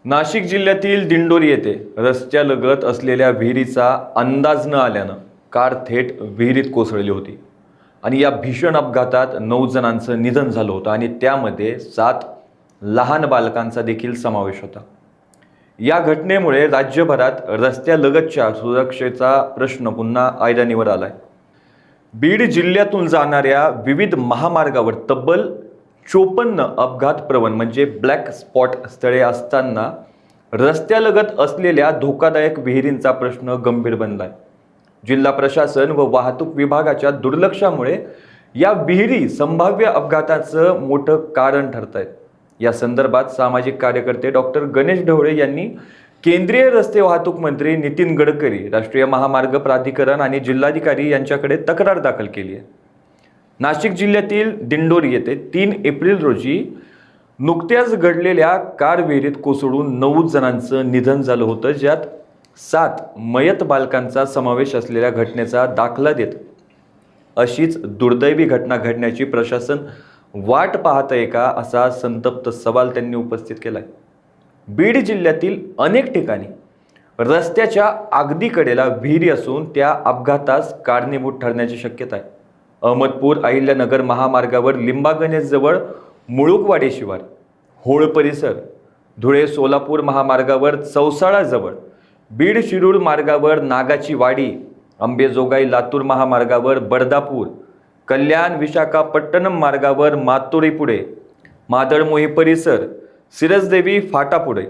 नाशिक जिल्ह्यातील दिंडोरी येथे रस्त्यालगत असलेल्या विहिरीचा अंदाज न आल्यानं कार थेट विहिरीत कोसळली होती आणि या भीषण अपघातात 9 जणांचं निधन झालं होतं आणि त्यामध्ये 7 लहान बालकांचा देखील समावेश होता। या घटनेमुळे राज्यभरात रस्त्यालगतच्या सुरक्षेचा प्रश्न पुन्हा ऐरणीवर आलाय। बीड जिल्ह्यातून जाणाऱ्या विविध महामार्गावर तब्बल 54 अपघात प्रवण म्हणजे ब्लॅक स्पॉट स्थळे असताना रस्त्यालगत असलेल्या धोकादायक विहिरींचा प्रश्न गंभीर बनलाय। जिल्हा प्रशासन व वाहतूक विभागाच्या दुर्लक्षामुळे या विहिरी संभाव्य अपघाताचं मोठं कारण ठरत आहेत। या संदर्भात सामाजिक कार्यकर्ते डॉक्टर गणेश ढवळे यांनी केंद्रीय रस्ते वाहतूक मंत्री नितीन गडकरी, राष्ट्रीय महामार्ग प्राधिकरण आणि जिल्हाधिकारी यांच्याकडे तक्रार दाखल केली आहे। नाशिक जिल्ह्यातील दिंडोरी येथे 3 एप्रिल रोजी नुकत्याच घडलेल्या कार विहिरीत कोसळून 9 जणांचं निधन झालं होतं, ज्यात 7 मयत बालकांचा समावेश असलेल्या घटनेचा दाखला देत अशीच दुर्दैवी घटना घडण्याची प्रशासन वाट पाहत आहे का, असा संतप्त सवाल त्यांनी उपस्थित केलाय। बीड जिल्ह्यातील अनेक ठिकाणी रस्त्याच्या अगदी कडेला विहिरी असून त्या अपघातास कारणीभूत ठरण्याची शक्यता आहे। अहमदपूर अहिल्यानगर महामार्गावर लिंबागणेजवळ मुळुकवाडी शिवार, होळ परिसर, धुळे सोलापूर महामार्गावर चौसाळाजवळ, बीड शिरूर मार्गावर नागाची वाडी, अंबेजोगाई लातूर महामार्गावर बर्दापूर, कल्याण विशाखापट्टणम मार्गावर मातोरी पुढे, मादळमोही परिसर, सिरसदेवी फाटा पुढे,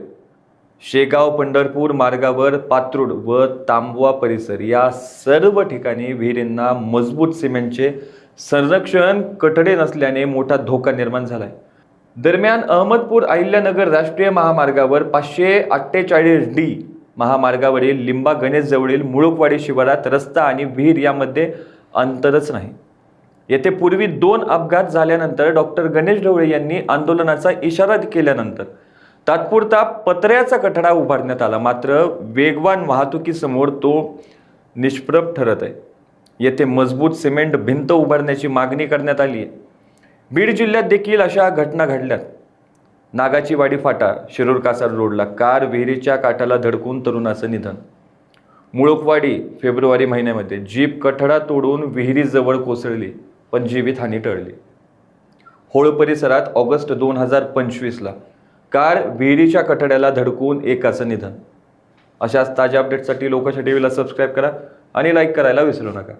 शेगाव पंढरपूर मार्गावर पात्रूड व तांबवा परिसर या सर्व ठिकाणी विहिरींना मजबूत सिमेंटचे संरक्षण कठडे नसल्याने मोठा धोका निर्माण झालाय। दरम्यान अहमदपूर अहिल्यानगर राष्ट्रीय महामार्गावर 548D महामार्गावरील लिंबा गणेश जवळील मुळुकवाडी शिवारात रस्ता आणि विहीर यामध्ये अंतरच नाही। येथे पूर्वी 2 अपघात झाल्यानंतर डॉक्टर गणेश ढवळे यांनी आंदोलनाचा इशारा केल्यानंतर तात्पुरता पत्र्याचा कठडा उभारण्यात आला, मात्र वेगवान वाहतुकीसमोर तो निष्प्रभ ठरत आहे। येथे मजबूत सिमेंट भिंत उभारण्याची मागणी करण्यात आली आहे। बीड जिल्ह्यात देखील अशा घटना घडल्यात। नागाची वाडी फाटा शिरूर कासार रोडला कार विहिरीच्या काठाला धडकून तरुणाचं निधन। मुळुकवाडी फेब्रुवारी महिन्यामध्ये जीप कठडा तोडून विहिरीजवळ कोसळली पण जीवितहानी टळली। होळ परिसरात ऑगस्ट 2025ला कार विहिरीच्या कठड्याला धडकून एकाचं निधन। अशाच ताज्या अपडेट्ससाठी लोकशाही टीव्हीला सबस्क्राईब करा आणि लाईक करायला विसरू नका।